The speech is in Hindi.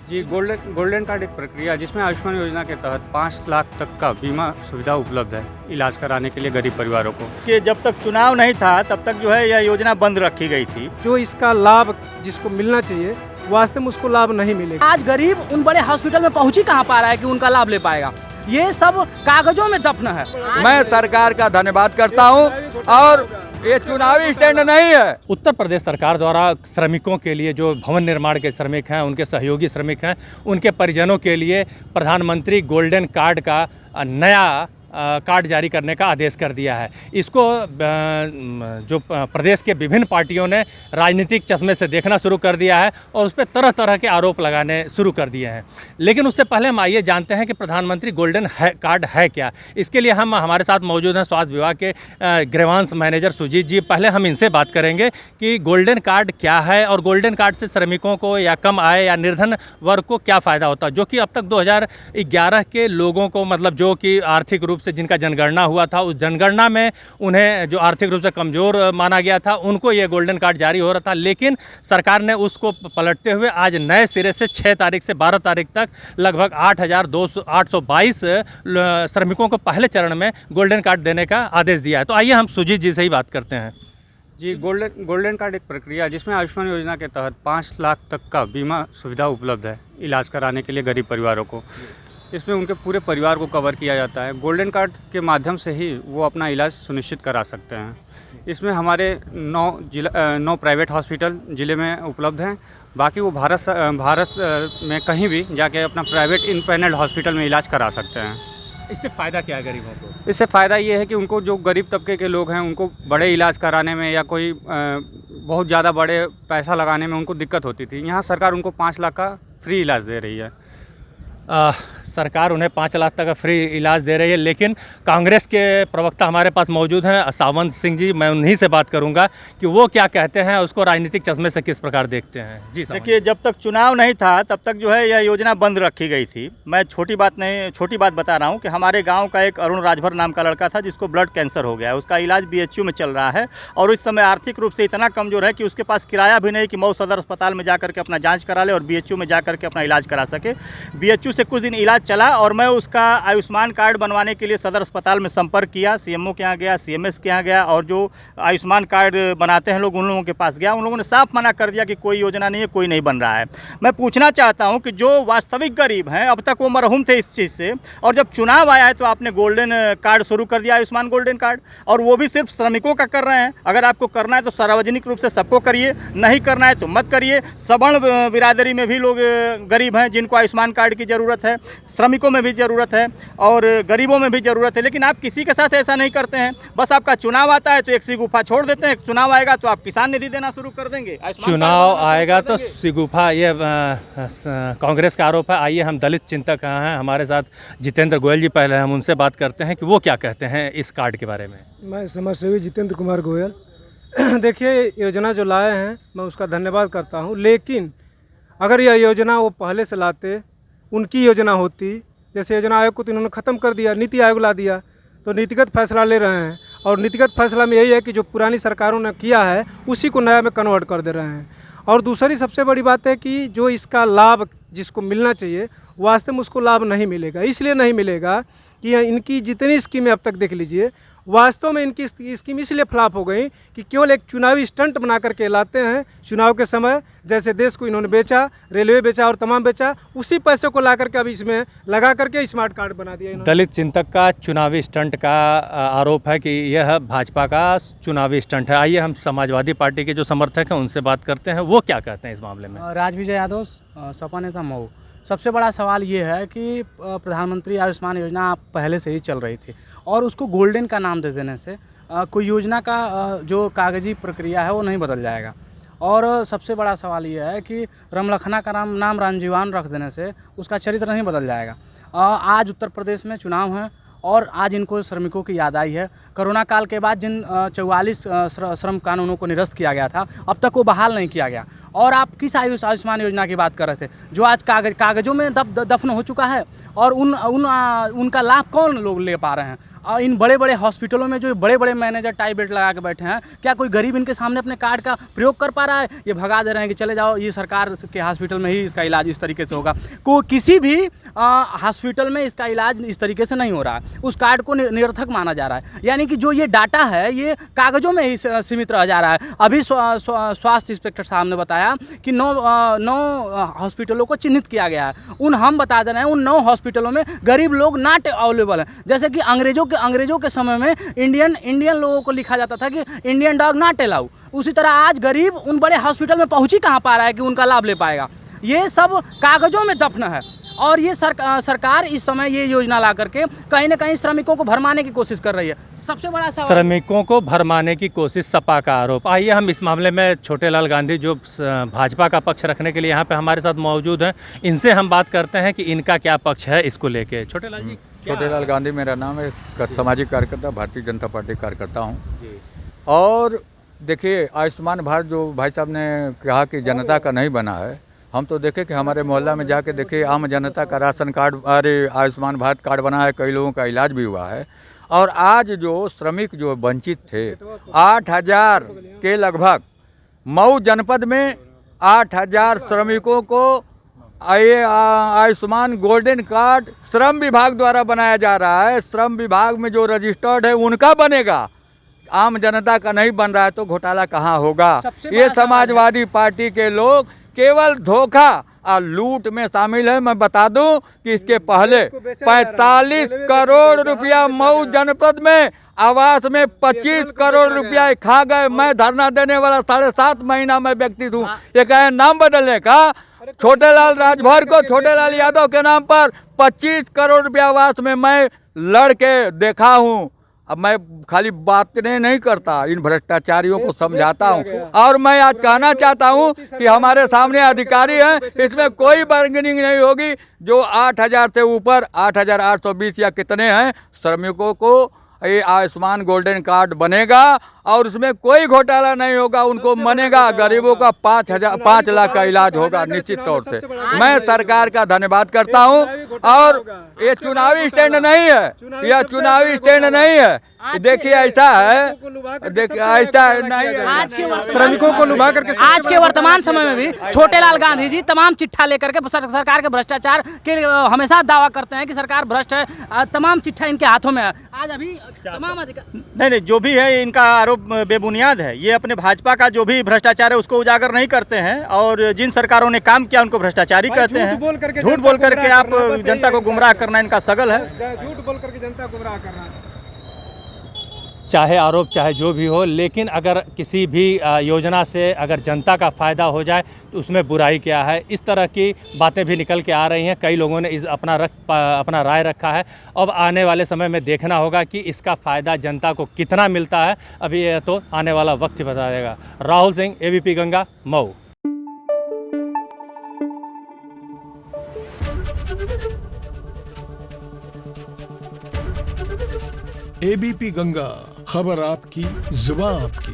जी, गोल्डन कार्ड एक प्रक्रिया है जिसमें आयुष्मान योजना के तहत 5 लाख तक का बीमा सुविधा उपलब्ध है इलाज कराने के लिए गरीब परिवारों को। कि जब तक चुनाव नहीं था तब तक जो है यह योजना बंद रखी गई थी। जो इसका लाभ जिसको मिलना चाहिए वास्तव में उसको लाभ नहीं मिलेगा। आज गरीब उन बड़े हॉस्पिटल में पहुंच ही कहाँ पा रहा है कि उनका लाभ ले पाएगा। ये सब कागजों में दफन है। मैं सरकार का धन्यवाद करता हूं और ये चुनावी स्टैंड नहीं है। उत्तर प्रदेश सरकार द्वारा श्रमिकों के लिए जो भवन निर्माण के श्रमिक हैं, उनके सहयोगी श्रमिक हैं, उनके परिजनों के लिए प्रधानमंत्री गोल्डन कार्ड का नया कार्ड जारी करने का आदेश कर दिया है। इसको जो प्रदेश के विभिन्न पार्टियों ने राजनीतिक चश्मे से देखना शुरू कर दिया है और उस पर तरह तरह के आरोप लगाने शुरू कर दिए हैं। लेकिन उससे पहले हम आइए जानते हैं कि प्रधानमंत्री गोल्डन कार्ड है क्या। इसके लिए हम हमारे साथ मौजूद हैं स्वास्थ्य विभाग के गृहवंश मैनेजर सुजीत जी। पहले हम इनसे बात करेंगे कि गोल्डन कार्ड क्या है और गोल्डन कार्ड से श्रमिकों को या कम आय या निर्धन वर्ग को क्या फ़ायदा होता है, जो कि अब तक 2011 के लोगों को, मतलब जो कि आर्थिक रूप से जिनका जनगणना हुआ था, उस जनगणना में उन्हें जो आर्थिक रूप से कमज़ोर माना गया था उनको ये गोल्डन कार्ड जारी हो रहा था। लेकिन सरकार ने उसको पलटते हुए आज नए सिरे से 6 तारीख से 12 तारीख तक लगभग 822 श्रमिकों को पहले चरण में गोल्डन कार्ड देने का आदेश दिया है। तो आइए हम सुजीत जी से ही बात करते हैं। जी, गोल्डन कार्ड एक प्रक्रिया है जिसमें आयुष्मान योजना के तहत 5 लाख तक का बीमा सुविधा उपलब्ध है इलाज कराने के लिए गरीब परिवारों को। इसमें उनके पूरे परिवार को कवर किया जाता है। गोल्डन कार्ड के माध्यम से ही वो अपना इलाज सुनिश्चित करा सकते हैं। इसमें हमारे 9 प्राइवेट हॉस्पिटल ज़िले में उपलब्ध हैं। बाकी वो भारत में कहीं भी जाके अपना प्राइवेट इंडिपेंडेंट हॉस्पिटल में इलाज करा सकते हैं। इससे फ़ायदा क्या है गरीबों को? इससे फ़ायदा ये है कि उनको, जो गरीब तबके के लोग हैं, उनको बड़े इलाज कराने में या कोई बहुत ज़्यादा बड़े पैसा लगाने में उनको दिक्कत होती थी। यहाँ सरकार उनको 5 लाख का फ्री इलाज दे रही है। सरकार उन्हें 5 लाख तक का फ्री इलाज दे रही है। लेकिन कांग्रेस के प्रवक्ता हमारे पास मौजूद हैं, सावंत सिंह जी। मैं उन्हीं से बात करूंगा कि वो क्या कहते हैं, उसको राजनीतिक चश्मे से किस प्रकार देखते हैं। जी देखिए, जब तक चुनाव नहीं था तब तक जो है यह योजना बंद रखी गई थी। मैं छोटी बात बता रहा हूँ कि हमारे गाँव का एक अरुण राजभर नाम का लड़का था जिसको ब्लड कैंसर हो गया। उसका इलाज BHU में चल रहा है और इस समय आर्थिक रूप से इतना कमज़ोर है कि उसके पास किराया भी नहीं कि मऊ सदर अस्पताल में जाकर के अपना जाँच करा ले और BHU में जाकर के अपना इलाज करा सके। BHU से कुछ दिन इलाज चला और मैं उसका आयुष्मान कार्ड बनवाने के लिए सदर अस्पताल में संपर्क किया। CMO के यहाँ गया, CMS के यहाँ गया और जो आयुष्मान कार्ड बनाते हैं लोग, उन लोगों के पास गया। उन लोगों ने साफ मना कर दिया कि कोई योजना नहीं है, कोई नहीं बन रहा है। मैं पूछना चाहता हूं कि जो वास्तविक गरीब हैं, अब तक वो मरहूम थे इस चीज़ से, और जब चुनाव आया है तो आपने गोल्डन कार्ड शुरू कर दिया, आयुष्मान गोल्डन कार्ड, और वो भी सिर्फ श्रमिकों का कर रहे हैं। अगर आपको करना है तो सार्वजनिक रूप से सबको करिए, नहीं करना है तो मत करिए। सवर्ण बिरादरी में भी लोग गरीब हैं जिनको आयुष्मान कार्ड की ज़रूरत है, श्रमिकों में भी ज़रूरत है और गरीबों में भी ज़रूरत है। लेकिन आप किसी के साथ ऐसा नहीं करते हैं। बस आपका चुनाव आता है तो एक सिगुफा छोड़ देते हैं, चुनाव आएगा तो आप किसान निधि देना शुरू कर देंगे। चुनाव आएगा तो सिगुफा, ये कांग्रेस का आरोप है। आइए हम दलित चिंतक हैं हमारे साथ जितेंद्र गोयल जी, पहले हम उनसे बात करते हैं कि वो क्या कहते हैं इस कार्ड के बारे में। मैं समाजसेवी जितेंद्र कुमार गोयल। देखिए, योजना जो लाए हैं मैं उसका धन्यवाद करता हूँ, लेकिन अगर यह योजना वो पहले से लाते, उनकी योजना होती, जैसे योजना आयोग को तो इन्होंने ख़त्म कर दिया, नीति आयोग ला दिया, तो नीतिगत फैसला ले रहे हैं और नीतिगत फैसला में यही है कि जो पुरानी सरकारों ने किया है उसी को नया में कन्वर्ट कर दे रहे हैं। और दूसरी सबसे बड़ी बात है कि जो इसका लाभ जिसको मिलना चाहिए वास्तव में उसको लाभ नहीं मिलेगा। इसलिए नहीं मिलेगा कि इनकी जितनी स्कीमें अब तक देख लीजिए, वास्तव में इनकी स्कीम इसलिए फ्लॉप हो गई कि केवल एक चुनावी स्टंट बना करके लाते हैं। चुनाव के समय जैसे देश को इन्होंने बेचा, रेलवे बेचा और तमाम बेचा, उसी पैसे को ला करके अब इसमें लगा करके स्मार्ट कार्ड बना दिया इन्होंने। दलित चिंतक का चुनावी स्टंट का आरोप है कि यह भाजपा का चुनावी स्टंट है। आइए हम समाजवादी पार्टी के जो समर्थक हैं उनसे बात करते हैं, वो क्या कहते हैं इस मामले में। राजविजय यादव, सपा नेता मऊ। सबसे बड़ा सवाल ये है कि प्रधानमंत्री आयुष्मान योजना पहले से ही चल रही थी और उसको गोल्डन का नाम दे देने से कोई योजना का जो कागजी प्रक्रिया है वो नहीं बदल जाएगा। और सबसे बड़ा सवाल ये है कि रमलखना का नाम रामजीवान रख देने से उसका चरित्र नहीं बदल जाएगा। आज उत्तर प्रदेश में चुनाव है और आज इनको श्रमिकों की याद आई है। कोरोना काल के बाद जिन 44 श्रम कानूनों को निरस्त किया गया था, अब तक वो बहाल नहीं किया गया। और आप किस आयुष्मान योजना की बात कर रहे थे, जो आज कागजों में दफन हो चुका है, और उनका लाभ कौन लोग ले पा रहे हैं। इन बड़े बड़े हॉस्पिटलों में जो बड़े बड़े मैनेजर टाई बेल्ट लगा के बैठे हैं, क्या कोई गरीब इनके सामने अपने कार्ड का प्रयोग कर पा रहा है? ये भगा दे रहे हैं कि चले जाओ, ये सरकार के हॉस्पिटल में ही इसका इलाज इस तरीके से होगा। किसी भी हॉस्पिटल में इसका इलाज इस तरीके से नहीं हो रहा है, उस कार्ड को निरर्थक माना जा रहा है। यानी कि जो ये डाटा है ये कागज़ों में ही सीमित रह जा रहा है। अभी स्वास्थ्य इंस्पेक्टर साहब ने बताया कि 9 हॉस्पिटलों को चिन्हित किया गया है। हम बता दे रहे हैं, उन 9 हॉस्पिटलों में गरीब लोग नॉट अवेलेबल हैं। जैसे कि अंग्रेजों के समय में इंडियन लोगों को लिखा जाता था कि इंडियन डॉग नॉट अलाउ, उसी तरह आज गरीब उन बड़े हॉस्पिटल में पहुँच ही कहाँ पा रहा है कि उनका लाभ ले पाएगा। ये सब कागज़ों में दफन है। और ये सरकार इस समय ये योजना ला करके कहीं ना कहीं श्रमिकों को भरमाने की कोशिश कर रही है। सबसे बड़ा सवाल श्रमिकों को भरमाने की कोशिश सपा का आरोप। आइए हम इस मामले में छोटेलाल गांधी जो भाजपा का पक्ष रखने के लिए यहाँ पे हमारे साथ मौजूद हैं, इनसे हम बात करते हैं कि इनका क्या पक्ष है इसको लेके। छोटेलाल जी, छोटेलाल गांधी मेरा नाम है, सामाजिक कार्यकर्ता, भारतीय जनता पार्टी कार्यकर्ता हूँ। और देखिए, आयुष्मान भारत जो भाई साहब ने कहा कि जनता का नहीं बना है, हम तो देखे कि हमारे मोहल्ला में जाके देखे आम जनता का ration card, Ayushman Bharat card बना है, कई लोगों का इलाज भी हुआ है। और आज जो श्रमिक जो वंचित थे 8,000 के लगभग, मऊ जनपद में 8,000 श्रमिकों को आयुष्मान गोल्डन कार्ड श्रम विभाग द्वारा बनाया जा रहा है। श्रम विभाग में जो रजिस्टर्ड है उनका बनेगा, आम जनता का नहीं बन रहा है, तो घोटाला कहाँ होगा? ये समाजवादी पार्टी के लोग केवल धोखा और लूट में शामिल है। मैं बता दूं कि इसके पहले 45 करोड़ रुपया मऊ जनपद में आवास में 25 करोड़ रुपया खा गए। मैं धरना देने वाला 7.5 महीना में व्यक्ति हूँ। ये कहे नाम बदलने का, छोटेलाल राजभर को छोटेलाल यादव के नाम पर 25 करोड़ रुपया आवास में मैं लड़ के देखा हूँ। अब मैं खाली बातें नहीं करता, इन भ्रष्टाचारियों को समझाता हूं। और मैं आज कहना चाहता हूं कि हमारे सामने अधिकारी हैं, इसमें कोई बार्गेनिंग नहीं होगी। जो 8,000 से ऊपर 8,820 या कितने हैं श्रमिकों को ये आयुष्मान गोल्डन कार्ड बनेगा और उसमें कोई घोटाला नहीं होगा, उनको बनेगा। गरीबों का 5 लाख का इलाज होगा निश्चित तौर से। मैं सरकार का धन्यवाद करता हूं। और ये चुनावी स्टैंड नहीं है, यह चुनावी स्टैंड नहीं है। देखिए ऐसा है, देखिए ऐसा नहीं है। श्रमिकों को लुभा करके आज के वर्तमान समय में भी छोटेलाल गांधी जी तमाम चिट्ठा लेकर के सरकार के भ्रष्टाचार के हमेशा दावा करते हैं कि सरकार भ्रष्ट है। तमाम चिट्ठा इनके हाथों में है। आज अभी तमाम अधिकार नहीं, जो भी है इनका आरोप बेबुनियाद है। ये अपने भाजपा का जो भी भ्रष्टाचार है उसको उजागर नहीं करते हैं, और जिन सरकारों ने काम किया उनको भ्रष्टाचारी कहते हैं। झूठ बोल करके आप जनता को गुमराह करना इनका सगल है। झूठ बोल करके जनता को गुमराह करना, चाहे आरोप चाहे जो भी हो, लेकिन अगर किसी भी योजना से अगर जनता का फ़ायदा हो जाए तो उसमें बुराई क्या है। इस तरह की बातें भी निकल के आ रही हैं। कई लोगों ने अपना राय रखा है। अब आने वाले समय में देखना होगा कि इसका फ़ायदा जनता को कितना मिलता है। अभी ये तो आने वाला वक्त ही बताएगा। राहुल सिंह, ABP गंगा, मऊ। ABP गंगा, खबर आपकी, जुबान आपकी।